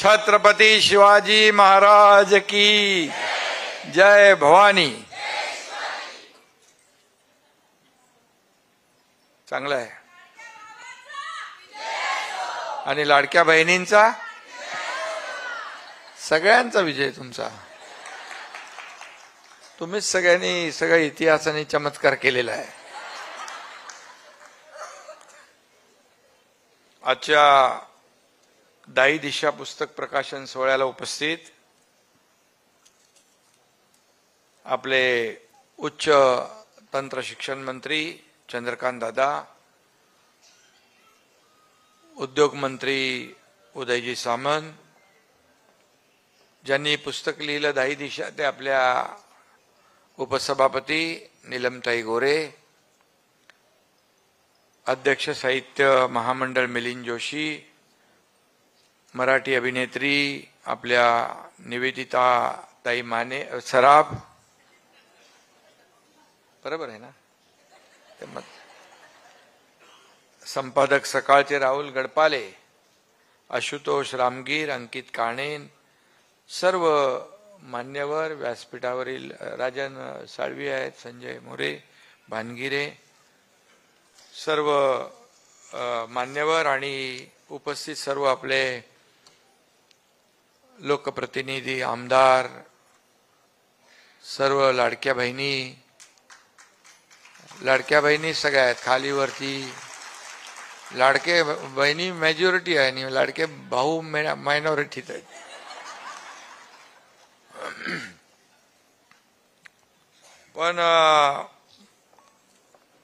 छत्रपती शिवाजी महाराज की जय भवानी। चांगलं आहे। आणि लाडक्या बहिणींचा सगळ्यांचा विजय तुमचा। तुम्हीच सगळ्यांनी सगळ्या इतिहासाने चमत्कार केलेला आहे। आजच्या दाई दिशा पुस्तक प्रकाशन सोहळ्याला उपस्थित आपले उच्च तंत्र शिक्षण मंत्री चंद्रकांत दादा, उद्योग मंत्री उदयजी सामंत, ज्यांनी पुस्तक लिहिलं दाई दिशा ते आपल्या उपसभापती नीलमताई गोरे, अध्यक्ष साहित्य महामंडळ मिलिंद जोशी, मराठी अभिनेत्री आपल्या निवेदिता ताई माने सराफ, बरोबर आहे ना, संपादक सकाळचे राहुल गडपाले, आशुतोष रामगीर, अंकित काणेन, सर्व मान्यवर, व्यासपीठावरील राजन साळवी आहेत, संजय मोरे, भानगिरे, सर्व मान्यवर आणि उपस्थित सर्व आपले लोकप्रतिनिधी, आमदार, सर्व लाडक्या बहिणी सगळ्या आहेत, खालीवरती लाडके बहिणी मेजॉरिटी आहे आणि लाडके भाऊ मायनॉरिटीत आहेत। पण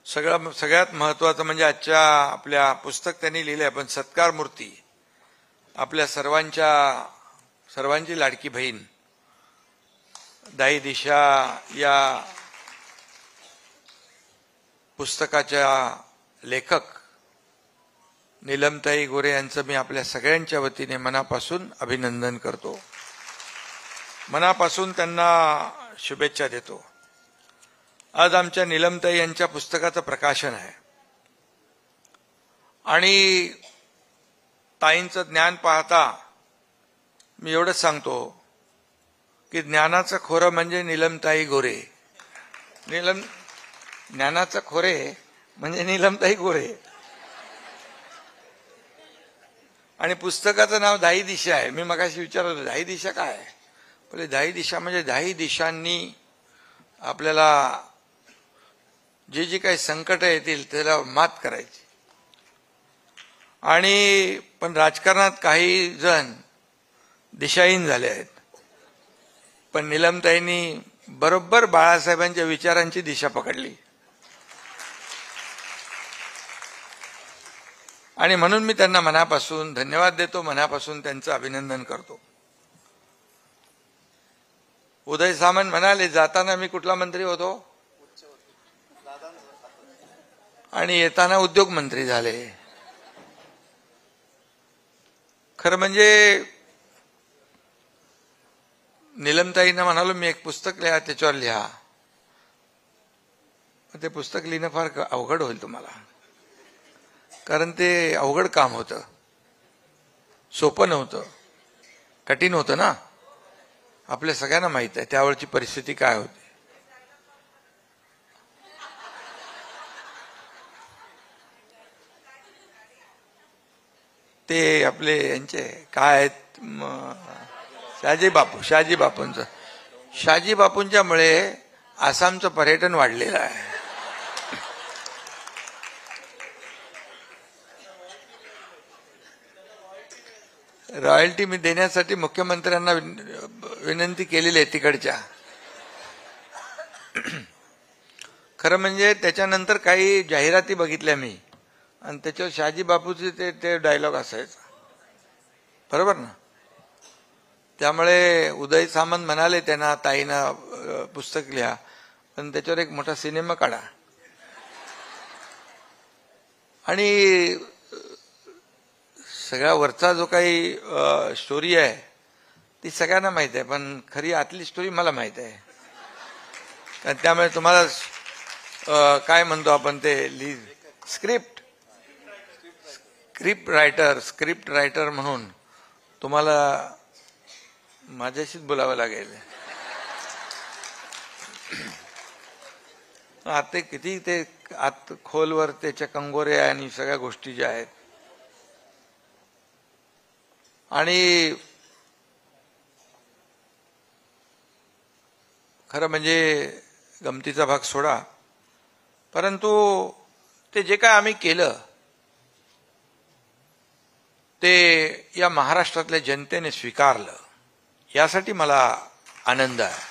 सगळ्यात महत्वाचं म्हणजे आजच्या आपल्या पुस्तक त्यांनी लिहिलंय, पण सत्कार मूर्ती आपल्या सर्वांची लाडकी बहीण दाई दिशा या पुस्तकाच्या लेखक नीलमताई गोरे यांचं मी आपल्या सगळ्यांच्या वतीने मनापासून अभिनंदन करतो, मनापासून त्यांना शुभेच्छा देतो। आज आमच्या नीलमताई यांच्या पुस्तकाचं प्रकाशन आहे आणि ताईंचं ज्ञान पाहता मी एवढंच सांगतो की ज्ञानाचं खोरं म्हणजे नीलमताई गोरे, ज्ञानाचं खोरे म्हणजे नीलमताई गोरे। आणि पुस्तकाचं नाव दाई दिशा आहे। मी मगाशी विचारलं दाई दिशा काय आहे, बोले दाई दिशा म्हणजे दाही दिशांनी आपल्याला जी काही संकट येतील त्याला मात करायची। आणि पण राजकारणात काही जण दिशाहीन झाले आहेत, पण नीलमताईंनी बरोबर बाळासाहेबांच्या विचारांची दिशा पकडली आणि म्हणून मी त्यांना मनापासून धन्यवाद देतो, मनापासून त्यांचं अभिनंदन करतो। उदय सामंत म्हणाले जाताना मी कुठला मंत्री होतो आणि येताना उद्योग मंत्री झाले। खरं म्हणजे नीलमताईंना म्हणालो मी एक पुस्तक लिहा, त्याच्यावर लिहा, ते पुस्तक लिहिणं फार अवघड होईल तुम्हाला, कारण ते अवघड काम होतं, सोपं नव्हतं, कठीण होतं ना। आपल्या सगळ्यांना माहित आहे त्यावेळची परिस्थिती काय होती। ते आपले यांचे काय आहेत शहाजी बापूंच्या मुळे आसामचं पर्यटन वाढलेलं आहे। रॉयल्टी मी देण्यासाठी मुख्यमंत्र्यांना विनंती केलेली आहे तिकडच्या। खरं म्हणजे त्याच्यानंतर काही जाहिराती बघितल्या मी आणि त्याच्यावर शहाजी बापूचे ते डायलॉग असायचा, बरोबर ना। त्यामुळे उदय सामंत म्हणाले त्यांना ताईंना पुस्तक लिहा, पण त्याच्यावर एक मोठा सिनेमा काढा। आणि सगळ्या वरचा जो काही स्टोरी आहे ती सगळ्यांना माहित आहे, पण खरी आतली स्टोरी मला माहित आहे। त्यामुळे तुम्हाला काय म्हणतो आपण ते स्क्रिप्ट रायटर म्हणून तुम्हाला माझ्याशीच बोलावं लागेल. आता किती ते आत खोलवर त्याच्या कंगोरे आणि सगळ्या गोष्टी ज्या आहेत. आणि खरं म्हणजे गमतीचा भाग सोडा, परंतु ते जे काय आम्ही केलं ते या महाराष्ट्रातल्या जनतेने स्वीकारलं, यासाठी मला आनंद आहे.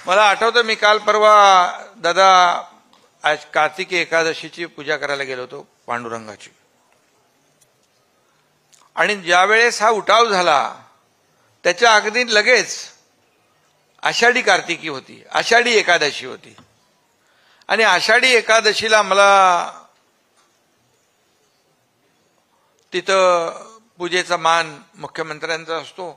मला आठवतं मी काल परवा दादा आज कार्तिकी एकादशीची पूजा करायला गेलो होतो पांडुरंगाची, आणि ज्यावेळेस हा उठाव झाला त्याच्या अगदी लगेच आषाढी कार्तिकी होती, आषाढी एकादशी होती. आणि आषाढी एकादशीला मला तिथं पूजेचा मान मुख्यमंत्र्यांचा असतो.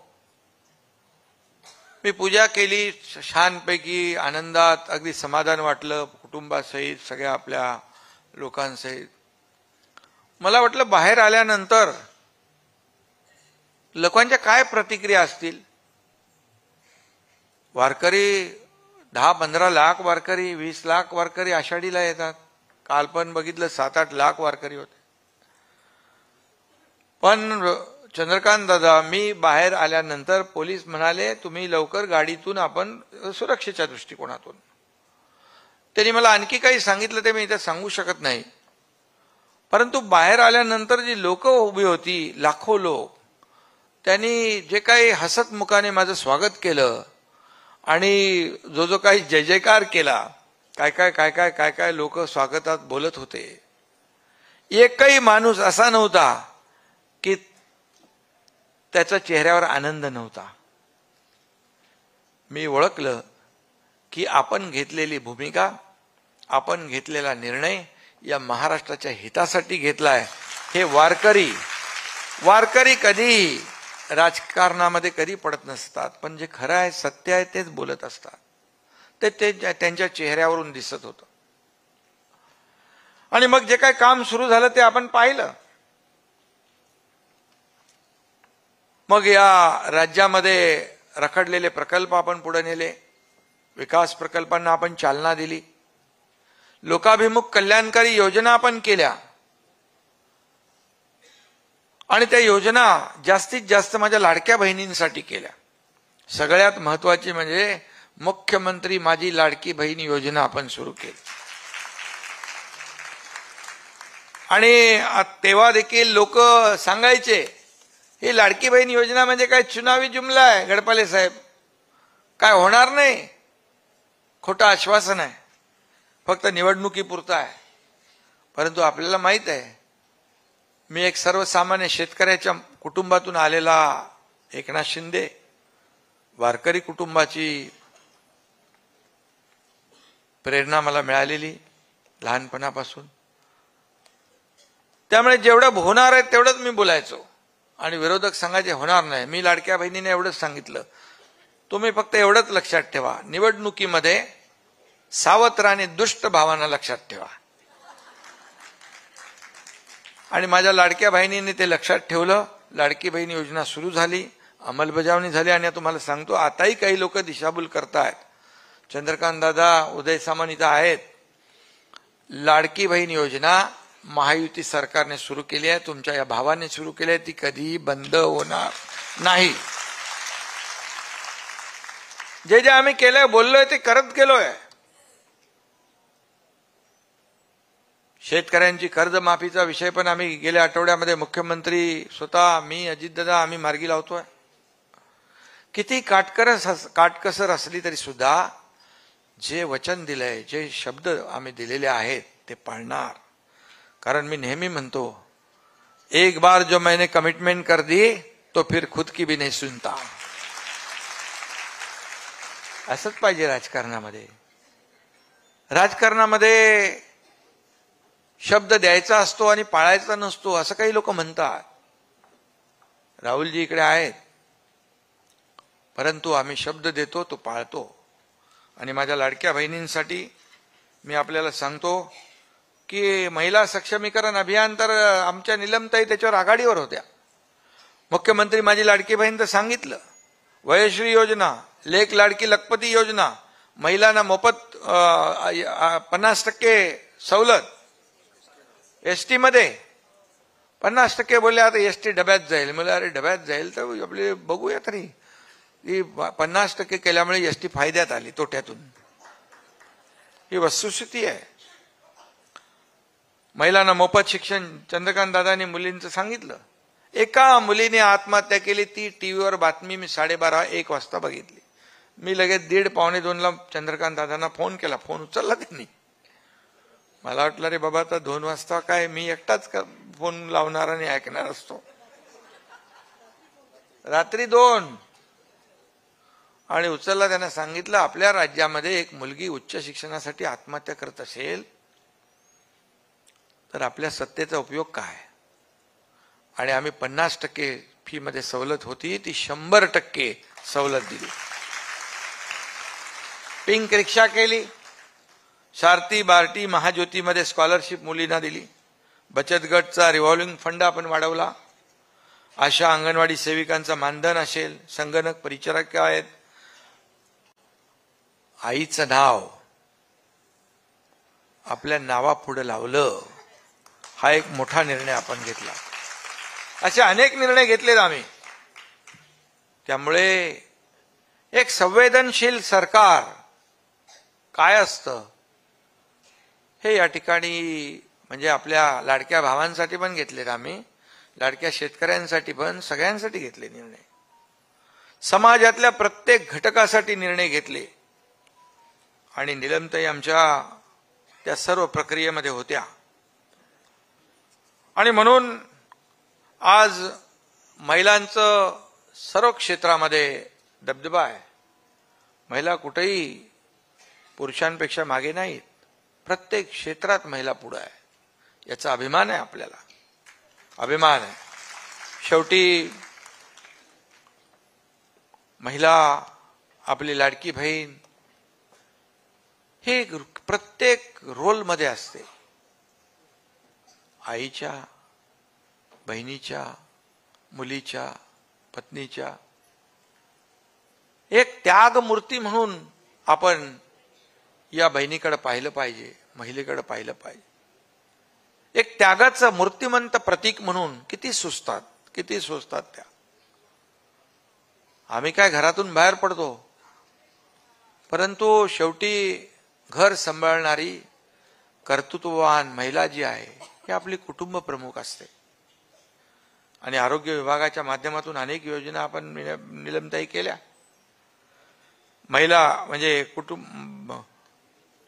मी पूजा केली छानपैकी, आनंदात, अगदी समाधान वाटलं, कुटुंबासहित सगळ्या आपल्या लोकांसहित. मला वाटलं बाहेर आल्यानंतर लोकांच्या काय प्रतिक्रिया असतील. वारकरी 10-15 लाख वारकरी, 20 लाख वारकरी आषाढीला येतात. काल पण बघितलं 7-8 लाख वारकरी होते. पण चंद्रकांत दादा, मी बाहेर आल्यानंतर पोलीस म्हणाले तुम्ही लवकर गाडीतून, आपण सुरक्षेच्या दृष्टिकोनातून. त्यांनी मला आणखी काही सांगितलं ते मी इथे सांगू शकत नाही. परंतु बाहेर आल्यानंतर जी लोक उभी होती, लाखो लोक, त्यांनी जे काही हसत मुखाने माझं स्वागत केलं आणि जो जो काही जय जयकार केला, काय काय लोक स्वागतात बोलत होते. एकही माणूस असा नव्हता की त्याच्या चेहऱ्यावर आनंद नव्हता. मी ओळखलं की आपण घेतलेली भूमिका, आपण घेतलेला निर्णय या महाराष्ट्राच्या हितासाठी घेतलाय. हे वारकरी कधी राजकारणामध्ये कधी पडत नसतात, पण जे खरं आहे, सत्य आहे तेच बोलत असतात. ते त्यांच्या चेहऱ्यावरून दिसत होतं. आणि मग जे काही काम सुरू झालं ते आपण पाहिलं. मग या राज्यामध्ये रखडलेले प्रकल्प आपण पुढे नेले, विकास प्रकल्पांना आपण चालना दिली, लोकाभिमुख कल्याणकारी योजना आपण केल्या. आणि त्या योजना जास्तीत जास्त माझ्या लाडक्या बहिणींसाठी केल्या. सगळ्यात महत्वाची म्हणजे मुख्यमंत्री माझी लाडकी बहीण योजना आपण सुरू केली. आणि तेव्हा देखील लोक सांगायचे ही लाडकी बहीण योजना म्हणजे काय चुनावी जुमला आहे गडपाले साहेब, काय होणार नाही, खोटं आश्वासन आहे, फक्त निवडणुकीपुरतं आहे. परंतु आपल्याला माहित आहे, मी एक सर्वसामान्य शेतकऱ्याच्या कुटुंबातून आलेला एकनाथ शिंदे, वारकरी कुटुंबाची प्रेरणा मला मिळालेली लहानपणापासून. त्यामुळे जेवढं होणार आहे तेवढंच मी बोलायचो. आणि विरोधक सांगायचे होणार नाही. मी लाडक्या बहिणीने एवढंच सांगितलं, तुम्ही फक्त एवढंच लक्षात ठेवा, निवडणुकीमध्ये सावत्राने दुष्ट भावांना लक्षात ठेवा. आणि माझ्या लाडक्या बहिणीने ते लक्षात ठेवलं. लाडकी बहीण योजना सुरू झाली, अंमलबजावणी झाली. आणि तुम्हाला सांगतो, आताही काही लोक दिशाभूल करतायत. चंद्रकांत दादा, उदय सामंत इथं आहेत. लाडकी बहीण योजना महायुती सरकारने सुरू केली आहे, तुमच्या या भावाने सुरू केली आहे, ती कधीही बंद होणार नाही. जे जे आम्ही केलंय, बोललोय, ते करत गेलोय. शेतकऱ्यांची कर्जमाफीचा विषय पण आम्ही गेल्या आठवड्यामध्ये मुख्यमंत्री स्वतः, मी, अजितदादा आम्ही मार्गी लावतोय. किती काटकसर असली तरी सुद्धा जे वचन दिलंय, जे शब्द आम्ही दिलेले आहेत ते पाळणार. कारण मी नेहमी म्हणतो, एक बार जो मैंने कमिटमेंट कर दी तो फिर खुद की भी नहीं सुनता. असंच पाहिजे राजकारणामध्ये. राजकारणामध्ये शब्द द्यायचा असतो आणि पाळायचा नसतो, असं काही लोक म्हणतात. राहुलजी इकडे आहेत, परंतु आम्ही शब्द देतो तो पाळतो. आणि माझ्या लाडक्या बहिणींसाठी मी आपल्याला सांगतो की महिला सक्षमीकरण अभियान तर आमच्या निलमताई त्याच्यावर आघाडीवर होत्या. मुख्यमंत्री माझी लाडकी बहीण तर सांगितलं, वयश्री योजना, लेक लाडकी लखपती योजना, महिलांना मोफत 50% सवलत, एसटी मध्ये 50% बोलले. आता एसटी डब्यात जाईल. मला अरे डब्यात जाईल तर आपले बघूया तरी. 50% केल्यामुळे एसटी फायद्यात आली, तोट्यातून. ही वस्तुस्थिती आहे. महिलांना मोफत शिक्षण, चंद्रकांत दादांनी मुलींचं सांगितलं. एका मुलीने आत्महत्या केली, ती टीव्हीवर बातमी मी 12:30-1 वाजता बघितली. मी लगेच 1:30-2:45 चंद्रकांत दादांना फोन केला. फोन उचलला त्यांनी. मला वाटलं रे बाबा आता 2 वाजता काय मी एकटाच फोन लावणार आणि ऐकणार असतो. रात्री 2 आणि उचलला. त्यांना सांगितलं आपल्या राज्यामध्ये एक मुलगी उच्च शिक्षणासाठी आत्महत्या करत असेल तर आपल्या सत्तेचा उपयोग काय. आणि आम्ही 50% फी मध्ये सवलत होती, ती 100% सवलत दिली. पिंक रिक्षा केली. शारटी बार्टी महाज्योतीमध्ये स्कॉलरशिप मुलींना दिली. बचत गटचा रिव्हॉल्विंग फंड आपण वाढवला. आशा अंगणवाडी सेविकांचा मानधन असेल, संगणक परिचारिका आहेत. आईचं नाव आपल्या नावापुढे लावलं, हा एक मोठा निर्णय आपण घेतला. असे अनेक निर्णय घेतलेत आम्ही. त्यामुळे एक संवेदनशील सरकार काय असतं हे या ठिकाणी म्हणजे आपल्या लाडक्या भावांसाठी पण घेतलेत आम्ही, लाडक्या शेतकऱ्यांसाठी पण, सगळ्यांसाठी घेतले निर्णय. समाजातल्या प्रत्येक घटकासाठी निर्णय घेतले. आणि नीलमताई आमच्या त्या सर्व प्रक्रियेमध्ये होत्या. आणि म्हणून आज महिलांचं सर्व क्षेत्रामध्ये दबदबा आहे. महिला कुठेही पुरुषांपेक्षा मागे नाहीत. प्रत्येक क्षेत्रात महिला पुढे आहे. याचा अभिमान आहे आपल्याला, अभिमान आहे. शेवटी महिला आपली लाडकी बहीण हे प्रत्येक रोलमध्ये असते. आईच्या, बहिणीच्या, मुलीच्या, पत्नीच्या. एक त्यागमूर्ती म्हणून आपण या बहिणीकडे पाहिलं पाहिजे, महिलेकडे पाहिलं पाहिजे. एक त्यागाचं मूर्तिमंत प्रतीक म्हणून किती सुचतात त्या. आम्ही काय घरातून बाहेर पडतो, परंतु शेवटी घर सांभाळणारी कर्तृत्ववान महिला जी आहे ही आपली कुटुंब प्रमुख असते. आणि आरोग्य विभागाच्या माध्यमातून अनेक योजना आपण नीलमताई केल्या. महिला म्हणजे कुटुंब,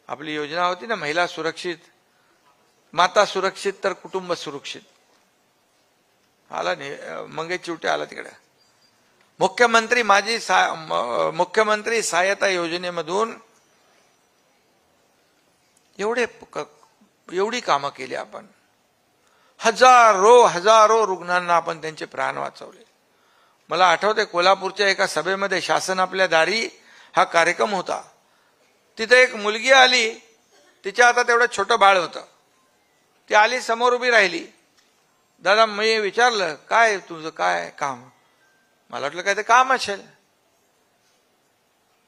आपली योजना होती ना, महिला सुरक्षित, माता सुरक्षित तर कुटुंब सुरक्षित. आला नाही मंगेश चिवटे आला तिकडे. मुख्यमंत्री सहायता योजनेमधून एवढी कामं केली आपण. हजारो रुग्णांना आपण त्यांचे प्राण वाचवले. मला आठवते कोल्हापूरच्या एका सभेमध्ये शासन आपल्या दारी हा कार्यक्रम होता. तिथे एक मुलगी आली, तिच्या हातात एवढं छोटं बाळ होतं. ती आली, समोर उभी राहिली. दादा मी विचारलं काय तुझं काय काम. मला वाटलं काय ते काम असेल.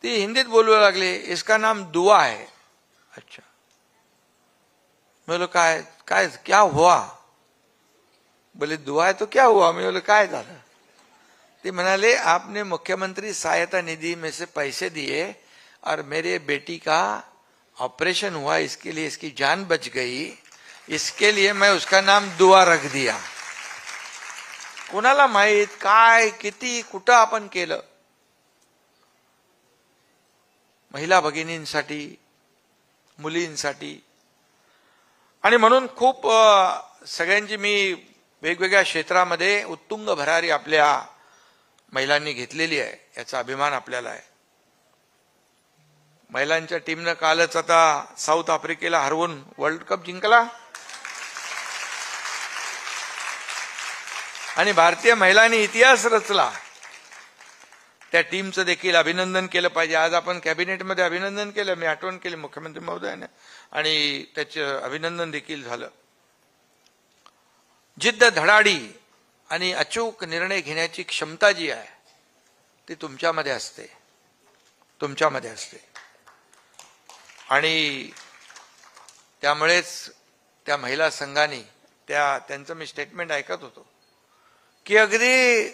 ती हिंदीत बोलू लागली, इसका नाम दुआ है. अच्छा. मैं बोलो काय काय क्या हुआ. बोले दुआ है तो क्या हुआ. मैं बोलो काय झालं. ती म्हणाले आपने मुख्यमंत्री सहायता निधि में से पैसे दिए और मेरे बेटी का ऑपरेशन हुआ, इसके लिए इसकी जान बच गई, इसके लिए मैं उसका नाम दुआ रख दिया. कोणाला माहित काय किती कुठं आपण केलं महिला भगिनींसाठी, मुलींसाठी. आणि म्हणून खूप सगळ्यांची मी वेगवेगळ्या क्षेत्रामध्ये उत्तुंग भरारी आपल्या महिलांनी घेतलेली आहे. याचा अभिमान आपल्याला आहे. महिलांच्या टीमनं कालच आता साऊथ आफ्रिकेला हरवून वर्ल्ड कप जिंकला. आणि भारतीय महिलांनी इतिहास रचला. त्या टीमचं देखील अभिनंदन केलं पाहिजे. आज आपण कॅबिनेटमध्ये अभिनंदन केलं, मी आठवण केली मुख्यमंत्री महोदयाने, आणि त्याचं अभिनंदन देखील झालं. जिद्द, धडाडी आणि अचूक निर्णय घेण्याची क्षमता जी आहे ती तुमच्यामध्ये असते, तुमच्यामध्ये असते. आणि त्यामुळेच त्या महिला संघाने त्यांचं मी स्टेटमेंट ऐकत होतो की अगदी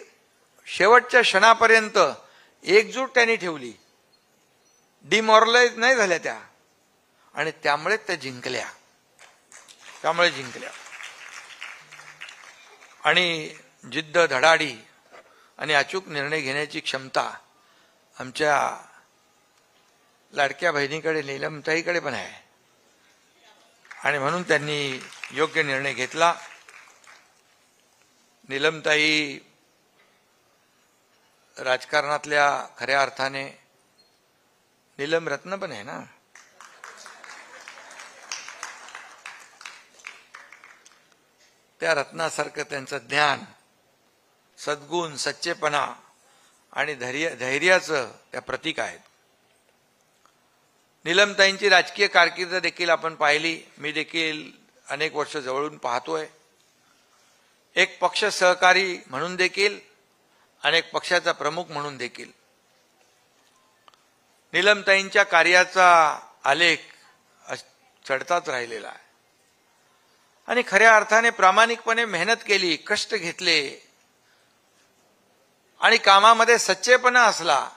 शेवटच्या क्षणापर्यंत एकजूट त्यांनी ठेवली, डिमॉरलाइज नाही झाल्या त्या, आणि त्यामुळे त्या जिंकल्या, त्यामुळे जिंकल्या. आणि जिद्द, धडाडी आणि अचूक निर्णय घेण्याची क्षमता आमच्या लाडक्या बहिणीकडे, नीलमताईकडे पण आहे. आणि म्हणून त्यांनी योग्य निर्णय घेतला. नीलमताई राजकारणातल्या खऱ्या अर्थाने नीलम रत्न पण आहे ना. त्या रत्नासारखं त्यांचं ज्ञान, सद्गुण, सच्चेपणा आणि धैर्याचं त्या प्रतीक आहेत. नीलमताईंची राजकीय कारकीर्द देखील आपण पाहिली. मी देखील अनेक वर्ष जवळून पाहतोय. एक पक्ष सहकारी म्हणून देखील, अनेक पक्षाचा प्रमुख म्हणून देखील नीलमताईंच्या कार्याचा आलेख चढताच राहिलेला आहे. आणि खऱ्या अर्थाने प्रामाणिकपणे मेहनत केली, कष्ट घेतले आणि कामामध्ये सच्चेपणा असला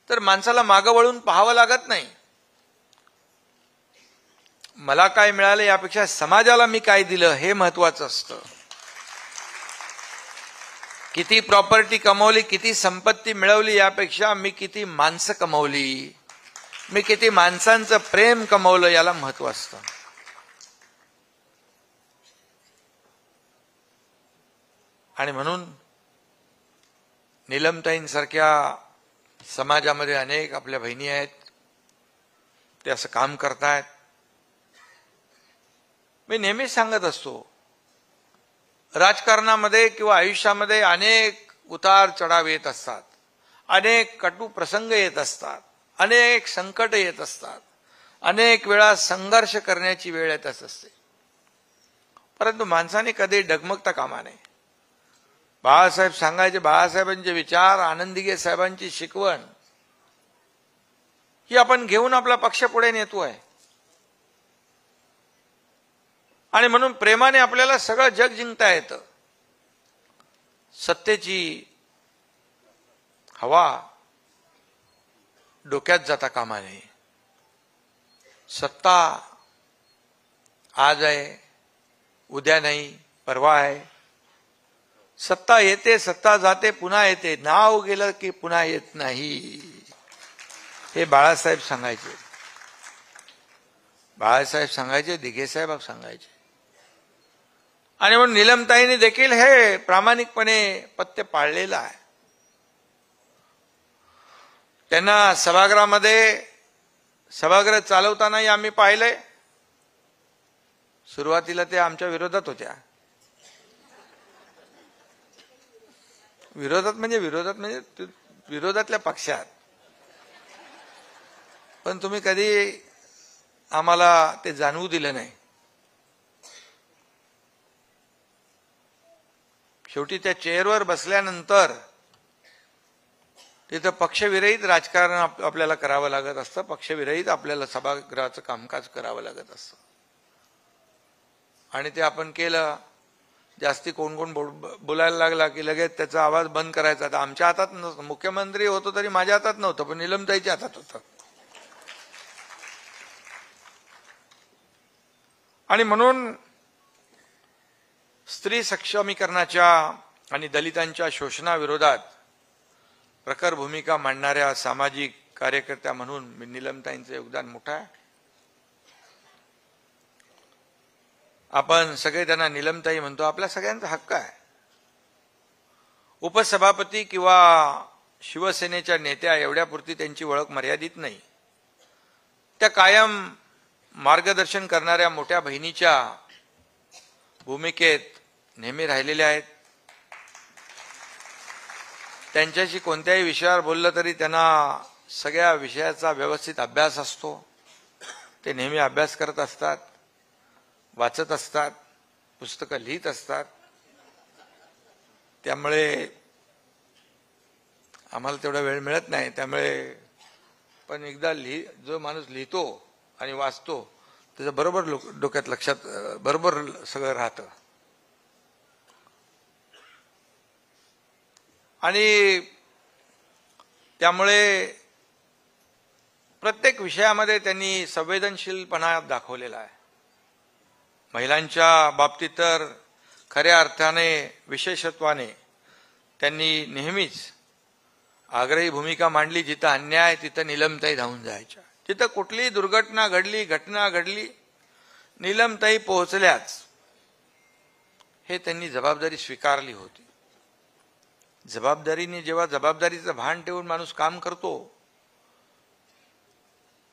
तर माणसाला मागं वळून पाहावं लागत नाही. मला काय मिळालं यापेक्षा समाजाला मी काय दिलं हे महत्वाचं असतं. किती प्रॉपर्टी कमवली, किती संपत्ती मिळवली यापेक्षा मी किती माणसं कमवली, मी किती माणसांचं प्रेम कमवलं याला महत्व असतं. आणि म्हणून नीलमताईंसारख्या समाजामध्ये अनेक आपल्या बहिणी आहेत, ते असं काम करतायत. मी नेहमीच सांगत असतो, राजकारणामध्ये किंवा आयुष्यामध्ये अनेक उतार चढाव येत असतात, अनेक कटू प्रसंग येत असतात, अनेक संकट येत असतात, अनेक वेळा संघर्ष करण्याची वेळ येत असते. परंतु माणसाने कधी डगमगता कामा नये. बाळासाहेब सांगायचे, बाळासाहेबांचे विचार, आनंदीगे साहेबांची शिकवण ही आपण घेऊन आपला पक्ष पुढे नेतोय. आणि म्हणून प्रेमाने आपल्याला सगळं जग जिंकता येतं. सत्तेची हवा डोक्यात जाता कामा नये. सत्ता आज आहे, उद्या नाही, परवा आहे. सत्ता येते, सत्ता जाते, पुन्हा येते. नाव गेलं की पुन्हा येत नाही, हे बाळासाहेब सांगायचे. बाळासाहेब सांगायचे, दिघे साहेब सांगायचे. आणि म्हणून नीलमताईंनी देखील हे प्रामाणिकपणे पथ्य पाळलेलं आहे. त्यांना सभागृहामध्ये सभागृह चालवतानाही आम्ही पाहिलंय. सुरुवातीला ते आमच्या विरोधात होत्या. विरोधात म्हणजे विरोधातल्या पक्षात. पण तुम्ही कधी आम्हाला ते जाणवू दिलं नाही. शेवटी त्या चेअरवर बसल्यानंतर तिथं पक्षविरहित राजकारण आपल्याला करावं लागत असतं. पक्षविरहित आपल्याला सभागृहाचं कामकाज करावं लागत असतं. आणि ते आपण केलं. जास्ती कोण कोण बोलायला लागला की लगेच त्याचा आवाज बंद करायचा. तर आमच्या हातात नव्हतं. मुख्यमंत्री होतो तरी माझ्या हातात नव्हतं, पण नीलमताईच्या हातात होतं. आणि म्हणून स्त्री सक्षमीकरणाच्या आणि दलितांच्या शोषणाविरोधात प्रखर भूमिका मांडणाऱ्या सामाजिक कार्यकर्त्या म्हणून नीलमताईंचं योगदान मोठं आहे. आपण सगळे त्यांना नीलमताई म्हणतो, आपल्या सगळ्यांचा हक्क आहे. उपसभापती किंवा शिवसेनेच्या नेत्या एवढ्यापुरती त्यांची ओळख मर्यादित नाही. त्या कायम मार्गदर्शन करणाऱ्या मोठ्या बहिणीच्या भूमिकेत नेहमी राहिलेल्या आहेत. त्यांच्याशी कोणत्याही विषयावर बोललं तरी त्यांना सगळ्या विषयाचा व्यवस्थित अभ्यास असतो. ते नेहमी अभ्यास करत असतात, वाचत असतात, पुस्तकं लिहित असतात. त्यामुळे आम्हाला तेवढा वेळ मिळत नाही. त्यामुळे पण एकदा जो माणूस लिहितो आणि वाचतो त्याचं बरोबर डोक्यात लक्षात बरोबर सगळं राहतं. आणि त्यामुळे प्रत्येक विषयामध्ये त्यांनी संवेदनशीलपणा दाखवलेला आहे. महिलांच्या बाबतीत तर खऱ्या अर्थाने विशेषत्वाने त्यांनी नेहमीच आग्रही भूमिका मांडली. जिथं अन्याय तिथं नीलमताई धावून जायच्या. जिथं कुठलीही दुर्घटना घडली, घटना घडली, नीलमताई पोहोचल्याच. हे त्यांनी जबाबदारी स्वीकारली होती. जबाबदारीने जेव्हा जबाबदारीचं भान ठेवून माणूस काम करतो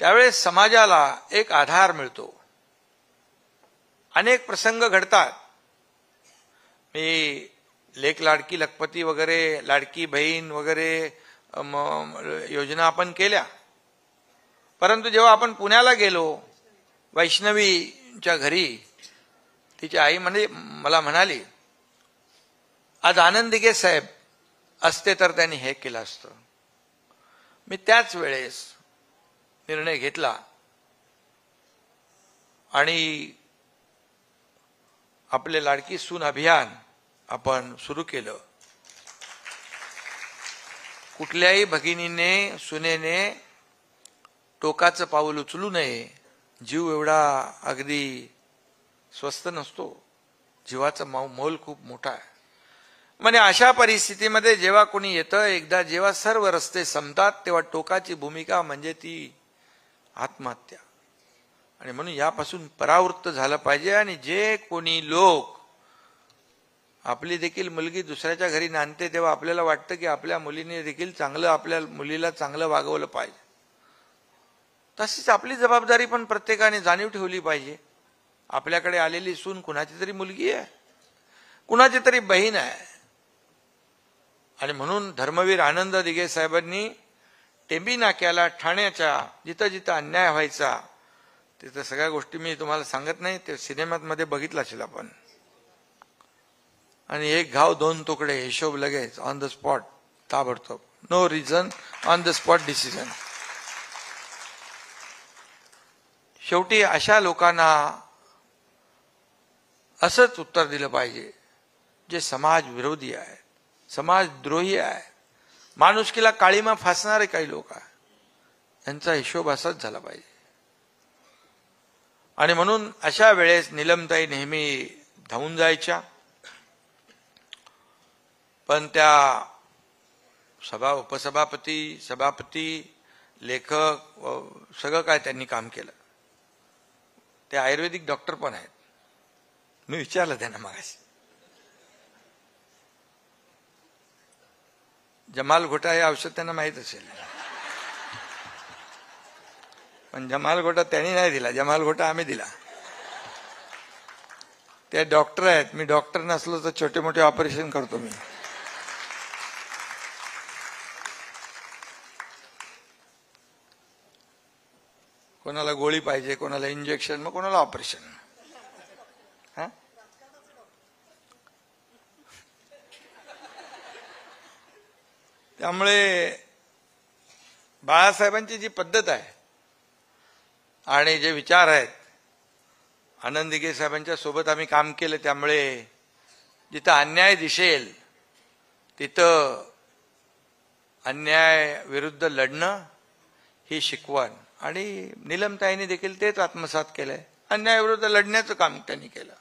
त्यावेळेस समाजाला एक आधार मिळतो. अनेक प्रसंग घडतात. मी लेक लाडकी लखपती वगैरे, लाडकी बहीण वगैरे योजना आपण केल्या. परंतु जेव्हा आपण पुण्याला गेलो, वैष्णवीच्या घरी तिची आई मला म्हणाली, आज आनंद दिघे साहेब असते तर त्यांनी हे केलं असतं. मी त्याच वेळेस निर्णय घेतला आणि आपले लाडकी सून अभियान आपण सुरू केलं. कुठल्याही भगिनीने सुनेने टोकाचं पाऊल उचलू नये. जीव एवढा अगदी स्वस्त नसतो. जीवाचा मोल खूप मोठा आहे. म्हणजे अशा परिस्थितीमध्ये जेव्हा कोणी येतं, एकदा जेव्हा सर्व रस्ते संपतात तेव्हा टोकाची भूमिका म्हणजे ती आत्महत्या. आणि म्हणून यापासून परावृत्त झालं पाहिजे. आणि जे कोणी लोक आपली देखील मुलगी दुसऱ्याच्या घरी नांदते तेव्हा आपल्याला वाटतं की आपल्या मुलीने देखील चांगलं, आपल्या मुलीला चांगलं वागवलं पाहिजे. तशीच आपली जबाबदारी पण प्रत्येकाने जाणीव ठेवली पाहिजे. आपल्याकडे आलेली सून कुणाची तरी मुलगी आहे, कुणाची तरी बहीण आहे. आणि म्हणून धर्मवीर आनंद दिघे साहेबांनी टेंबी नाक्याला, ठाण्याच्या जिथं जिथं अन्याय व्हायचा तिथं सगळ्या गोष्टी मी तुम्हाला सांगत नाही, ते सिनेमामध्ये बघितलं असेल आपण. आणि एक घाव दोन तुकडे, हिशोब लगेच ऑन द स्पॉट, ताबडतोब, no reason, on the spot decision. शेवटी अशा लोकांना असंच उत्तर दिलं पाहिजे जे समाज विरोधी आहे, समाजद्रोही आहे, माणुसकीला काळीमा फासणारे काही लोक आहे. यांचा हिशोब असाच झाला पाहिजे. आणि म्हणून अशा वेळेस नीलमताई नेहमी धावून जायच्या. पण त्या उपसभापती, सभापती, लेखक सगळं काय त्यांनी काम केलं. ते आयुर्वेदिक डॉक्टर पण आहेत. मी विचारलं त्यांना मागाशी, जमाल घोटा हे औषध त्यांना माहित असेल, पण जमाल घोटा त्यांनी नाही दिला, जमाल घोटा आम्ही दिला. ते डॉक्टर आहेत, मी डॉक्टर नसलो तर छोटे मोठे ऑपरेशन करतो मी. कोणाला गोळी पाहिजे, कोणाला इंजेक्शन, मग कोणाला ऑपरेशन. हा, त्यामुळे बाळासाहेबांची जी पद्धत आहे आणि जे विचार आहेत, आनंद दिघे साहेबांच्या सोबत आम्ही काम केलं. त्यामुळे जिथं अन्याय दिसेल तिथं अन्याय विरुद्ध लढणं ही शिकवण. आणि नीलमताईंनी देखील तेच आत्मसात केलंय. अन्यायाविरुद्ध लढण्याचं काम त्यांनी केलं,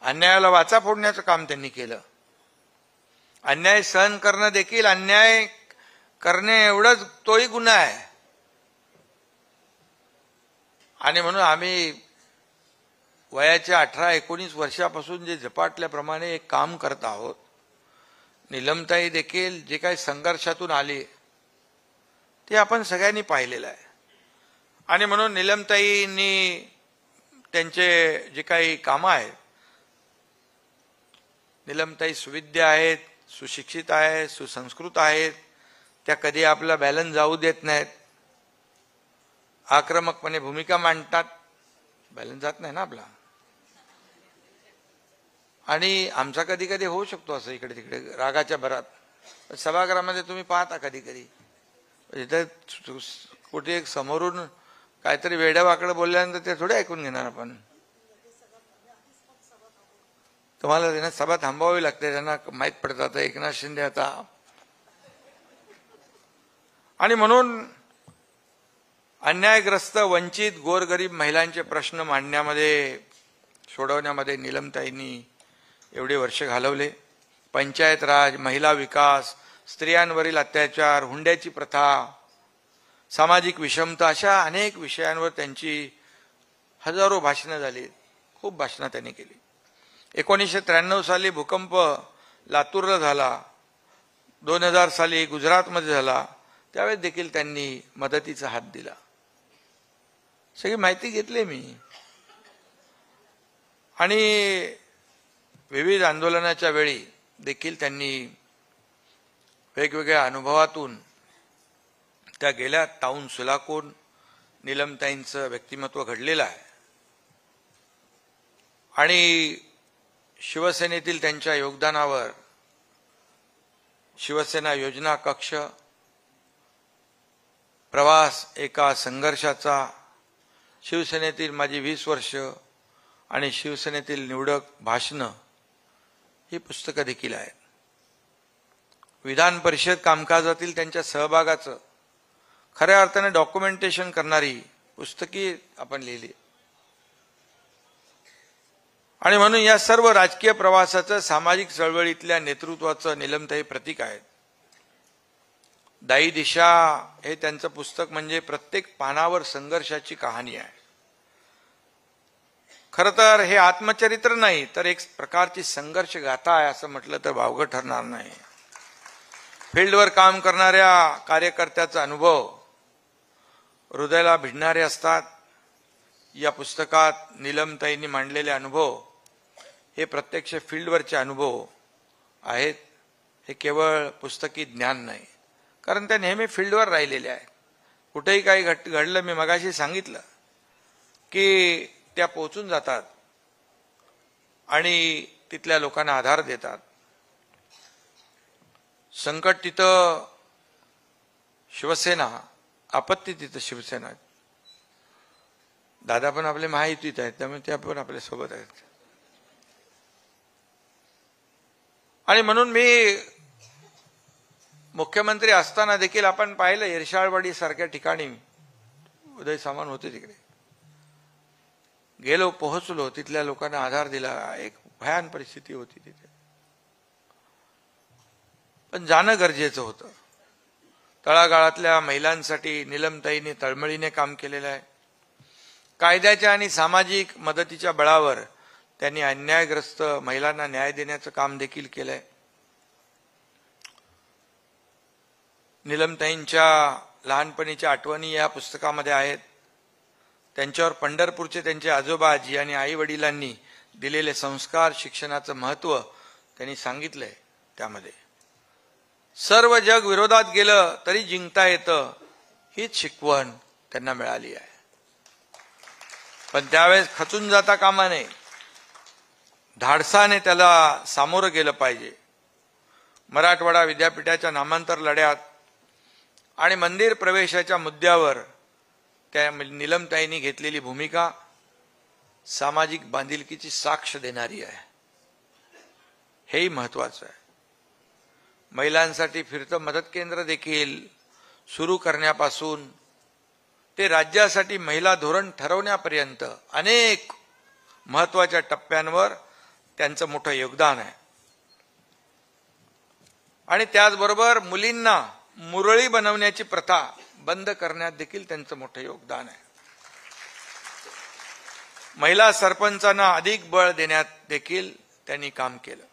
अन्यायाला वाचा फोडण्याचं काम त्यांनी केलं. अन्याय सहन करणं देखील अन्याय करणे एवढंच तोही गुन्हा आहे. आणि म्हणून आम्ही वयाच्या 18-19 वर्षापासून जे झपाटल्याप्रमाणे एक काम करत आहोत. नीलमताई देखील जे काही संघर्षातून आली ते आपण सगळ्यांनी पाहिलेलं आहे. आणि म्हणून नीलमताईंनी त्यांचे जे काही कामं आहेत, नीलमताई सुविद्य आहेत, सुशिक्षित आहेत, सुसंस्कृत आहेत. त्या कधी आपला बॅलन्स जाऊ देत नाहीत, आक्रमकपणे भूमिका मांडतात. बॅलन्स जात नाही ना आपला. आणि आमचा कधी कधी होऊ शकतो असं इकडे तिकडे रागाच्या भरात. सभागृहामध्ये तुम्ही पाहता कधी कधी इथे कुठे एक समोरून काहीतरी वेड्या वाकडं बोलल्यानंतर ते थोडे ऐकून घेणार आपण. तुम्हाला त्यांना सभा थांबवावी लागते, त्यांना माहीत पडतात एकनाथ शिंदे आता. आणि म्हणून अन्यायग्रस्त वंचित गोरगरीब महिलांचे प्रश्न मांडण्यामध्ये सोडवण्यामध्ये नीलमताईंनी एवढे वर्ष घालवले. पंचायत राज, महिला विकास, स्त्रियांवरील अत्याचार, हुंड्याची प्रथा, सामाजिक विषमता अशा अनेक विषयांवर त्यांची हजारो भाषणं झाली. खूप भाषणं त्यांनी केली. 1993 साली भूकंप लातूरला झाला, 2000 साली गुजरातमध्ये झाला, त्यावेळेस देखील त्यांनी मदतीचा हात दिला. सगळी माहिती घेतली मी. आणि विविध आंदोलनाच्या वेळी देखील त्यांनी वेगवेगळ्या अनुभवातून त्या गेल्या ताऊन सुलाखून नीलमताईंचं व्यक्तिमत्व घडलेलं आहे. आणि शिवसेनेतील त्यांच्या योगदानावर शिवसेना योजना कक्ष, प्रवास एका संघर्षाचा, शिवसेनेतील माझी 20 वर्ष आणि शिवसेनेतील निवडक भाषणं ही पुस्तकं देखील आहेत. विधान परिषद कामकाजातील त्यांच्या सहभागाचं खऱ्या अर्थाने डॉक्युमेंटेशन करणारी पुस्तकी आपण लिहिली. आणि म्हणून या सर्व राजकीय प्रवासाचं, सामाजिक चळवळीतल्या नेतृत्वाचं नीलमताई प्रतीक आहेत. दायी दिशा हे त्यांचं पुस्तक म्हणजे प्रत्येक पानावर संघर्षाची कहाणी आहे. खरं तर हे आत्मचरित्र नाही तर एक प्रकारची संघर्ष गाथा आहे असं म्हटलं तर वावगं ठरणार नाही. फील्डवर काम करणाऱ्या कार्यकर्त्याचा अनुभव हृदयाला भिडणारे असतात. या पुस्तकात नीलमताईंनी मांडलेले अनुभव हे प्रत्यक्ष फील्डवरचे अनुभव आहेत. हे केवळ पुस्तकी ज्ञान नाही, कारण त्या नेहमी फील्डवर राहिलेल्या आहेत. कुठेही काही घडलं, मी मगाशी सांगितलं की त्या पोहोचून जातात आणि तिथल्या लोकांना आधार देतात. संकट तिथं शिवसेना, आपत्ती तिथं शिवसेना. दादा पण आपले महायुतीत आहेत, त्यामुळे त्या पण आपल्या सोबत आहेत. आणि म्हणून मी मुख्यमंत्री असताना देखील आपण पाहिलं इरशाळवाडी सारख्या ठिकाणी उदय सामंत होते, तिकडे गेलो, पोहोचलो, तिथल्या लोकांना आधार दिला. एक भयान परिस्थिती होती तिथे, पण जाणं गरजेचं होतं. तळागाळातल्या महिलांसाठी नीलमताईंनी तळमळीने काम केलेलं आहे. कायद्याच्या आणि सामाजिक मदतीच्या बळावर त्यांनी अन्यायग्रस्त महिलांना न्याय देण्याचं काम देखील केलंय. नीलमताईंच्या लहानपणीच्या आठवणी या पुस्तकामध्ये आहेत. त्यांच्यावर पंढरपूरचे त्यांचे आजोबा, आजी आणि आई वडिलांनी दिलेले संस्कार, शिक्षणाचं महत्व त्यांनी सांगितलंय. त्यामध्ये सर्व जग विरोधात गेलं तरी जिंकता येतं हीच शिकवण त्यांना मिळाली आहे. पण त्यावेळेस खचून जाता कामा नये, धाडसाने त्याला सामोरं गेलं पाहिजे. मराठवाडा विद्यापीठाच्या नामांतर लढ्यात आणि मंदिर प्रवेशाच्या मुद्द्यावर त्या नीलमताईंनी घेतलेली भूमिका सामाजिक बांधिलकीची साक्ष देणारी आहे. हेही महत्वाचं आहे. महिलांसाठी फिरतं मदत केंद्र देखील सुरू करण्यापासून ते राज्यासाठी महिला धोरण ठरवण्यापर्यंत अनेक महत्वाच्या टप्प्यांवर त्यांचं मोठं योगदान आहे. आणि त्याचबरोबर मुलींना मुरळी बनवण्याची प्रथा बंद करण्यात देखील त्यांचं मोठं योगदान आहे. महिला सरपंचांना अधिक बळ देण्यात देखील त्यांनी काम केलं.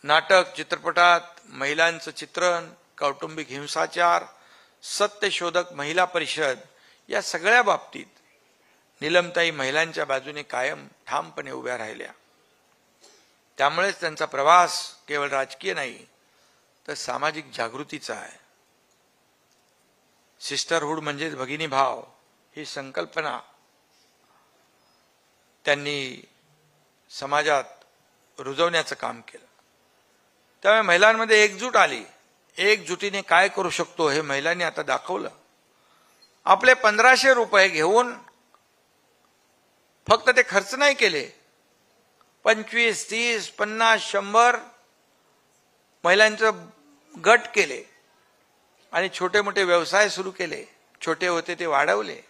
नाटक, चित्रपटात महिलांचं चित्रण, कौटुंबिक हिंसाचार, सत्यशोधक महिला परिषद या सगळ्या बाबतीत नीलमताई महिलांच्या बाजूने कायम ठामपणे उभ्या राहिल्या. त्यामुळेच त्यांचा प्रवास केवळ राजकीय नाही तर सामाजिक जागृतीचा आहे. सिस्टरहुड म्हणजेच भगिनी भाव ही संकल्पना त्यांनी समाजात रुजवण्याचं काम केलं. त्यामुळे महिलांमध्ये एकजूट आली. एकजुटीने काय करू शकतो हे महिलांनी आता दाखवलं. आपले 1500 रुपये घेऊन फक्त ते खर्च नाही केले, 25, 30, 50, 100 महिलांचं गट केले आणि छोटे मोठे व्यवसाय सुरू केले. छोटे होते ते वाढवले.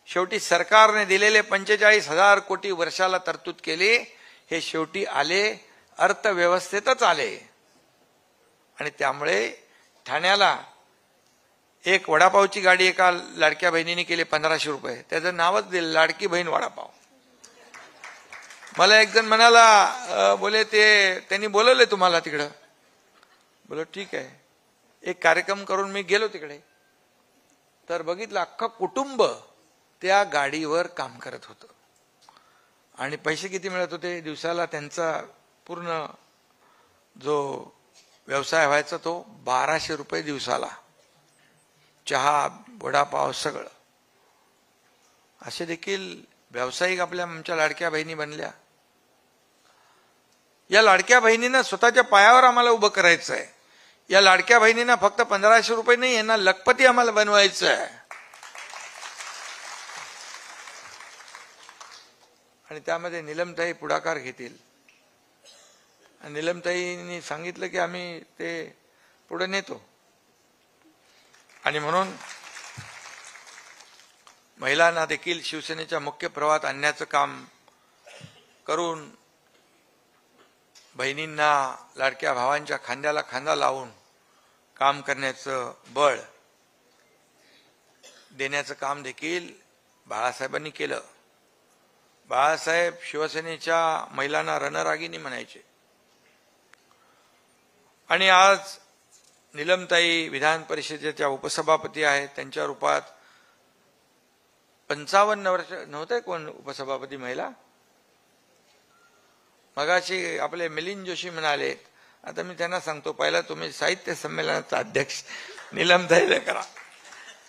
शेवटी सरकारने दिलेले 45,000 कोटी वर्षाला तरतूद केली. हे शेवटी आले अर्थव्यवस्थेतच आले. आणि त्यामुळे ठाण्याला एक वडापावची गाडी एका लाडक्या बहिणीने केली 1500 रुपये. त्याचं नावच दिलं लाडकी बहीण वडापाव. मला एक जण म्हणाला, बोले ते त्यांनी बोलवले तुम्हाला तिकडं. बोल ठीक आहे. एक कार्यक्रम करून मी गेलो तिकडे, तर बघितलं अख्खं कुटुंब त्या गाडीवर काम करत होतं. आणि पैसे किती मिळत होते दिवसाला? त्यांचा पूर्ण जो व्यवसाय व्हायचा तो 1200 रुपये दिवसाला. चहा, वडापाव सगळं. असे देखील व्यावसायिक आमच्या लाडक्या बहिणी बनल्या. या लाडक्या बहिणींना स्वतःच्या पायावर आम्हाला उभं करायचं आहे. या लाडक्या बहिणींना फक्त 1500 रुपये नाही, यांना लखपती आम्हाला बनवायचं आहे. आणि त्यामध्ये नीलमताई पुढाकार घेतील. नीलमताईंनी सांगितलं की आम्ही ते पुढे नेतो. आणि म्हणून महिलांना देखील शिवसेनेच्या मुख्य प्रवाहात आणण्याचं काम करून बहिणींना, लाडक्या भावांच्या खांद्याला खांदा लावून काम करण्याचं बळ देण्याचं काम देखील बाळासाहेबांनी केलं. बाळासाहेब शिवसेनेच्या महिलांना रणरागिणी म्हणायचे. आणि आज नीलमताई विधान परिषदेच्या उपसभापती आहेत. त्यांच्या रूपात 55 वर्ष नव्हते कोण उपसभापती महिला. मगाशी आपले मिलिंद जोशी म्हणाले, आता मी त्यांना सांगतो, पहिला तुम्ही साहित्य संमेलनाचा अध्यक्ष नीलमताईला करा,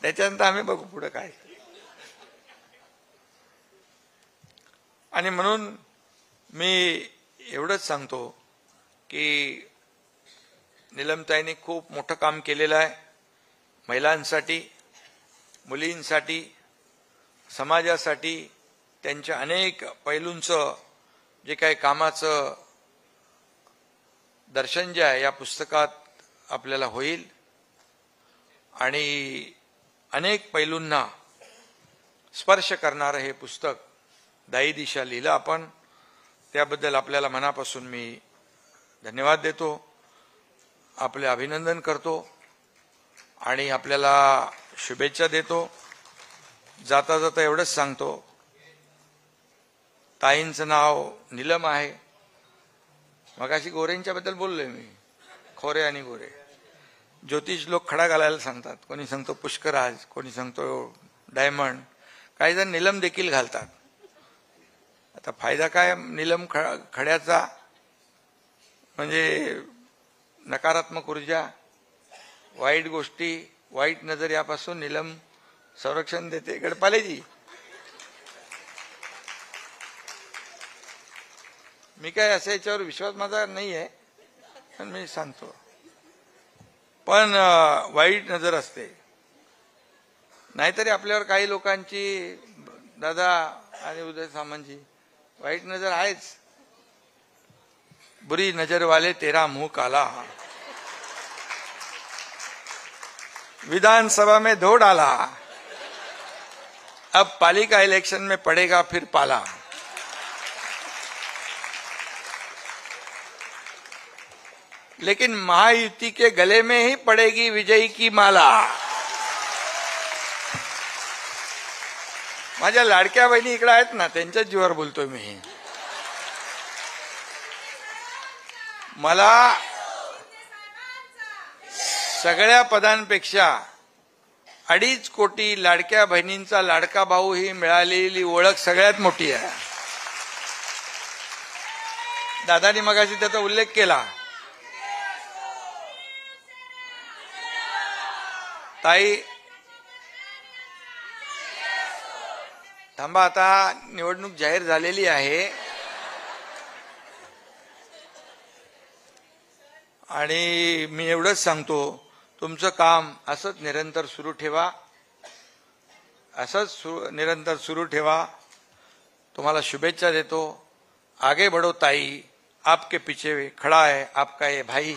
त्याच्यानंतर आम्ही बघू पुढे काय. आणि म्हणून मी एवढंच सांगतो की नीलमताईंनी खूप मोठं काम केलेलं आहे. महिलांसाठी, मुलींसाठी, समाजासाठी त्यांच्या अनेक पैलूंचं जे काही कामाचं दर्शन जे आहे या पुस्तकात आपल्याला होईल. आणि अनेक पैलूंना स्पर्श करणारं हे पुस्तक दायी दिशा लिहिलं आपण. त्याबद्दल आपल्याला मनापासून मी धन्यवाद देतो, आपले अभिनंदन करतो आणि आपल्याला शुभेच्छा देतो. जाता जाता एवढंच सांगतो, ताईंचं नाव नीलम आहे. मगाशी गोरेंच्या बद्दल बोललोय मी, खोरे आणि गोरे. ज्योतिष लोक खडा घालायला सांगतात, कोणी सांगतो पुष्कराज, कोणी सांगतो डायमंड, काही जण नीलम देखील घालतात. आता फायदा काय नीलम खड्याचा? म्हणजे नकारात्मक ऊर्जा, वाईट गोष्टी, वाईट नजर यापासून नीलम संरक्षण देते. गडपालेजी, मी काय असं याच्यावर विश्वास माझा नाही आहे, पण मी सांगतो. पण वाईट नजर असते. नाहीतरी आपल्यावर काही लोकांची, दादा आणि उदय सामंतजी, वाईट नजर आहेच. बुरी नजर वाले तेरा मुंह काला, विधानसभा में धो डाला, अब पालिका इलेक्शन में पड़ेगा फिर पाला. लेकिन महायुति के गले में ही पड़ेगी विजयी की माला. माझ्या लाडक्या बहिणी इकडे आहेत ना, त्यांच्याच जीवावर बोलतोय मी. मला सगळ्या पदांपेक्षा 2.5 कोटी लाडक्या बहिणींचा लाडका भाऊ ही मिळालेली ओळख सगळ्यात मोठी आहे. दादानी मगाशी त्याचा उल्लेख केला. ताई थांबा, आता निवडणूक जाहीर झालेली आहे. आणि मी एवढंच सांगतो, तुमचं काम असंच निरंतर सुरू ठेवा, असंच निरंतर सुरू ठेवा. तुम्हाला शुभेच्छा देतो. आगे बढ़ो ताई, आपके पीछे खड़ा है आपका ये भाई.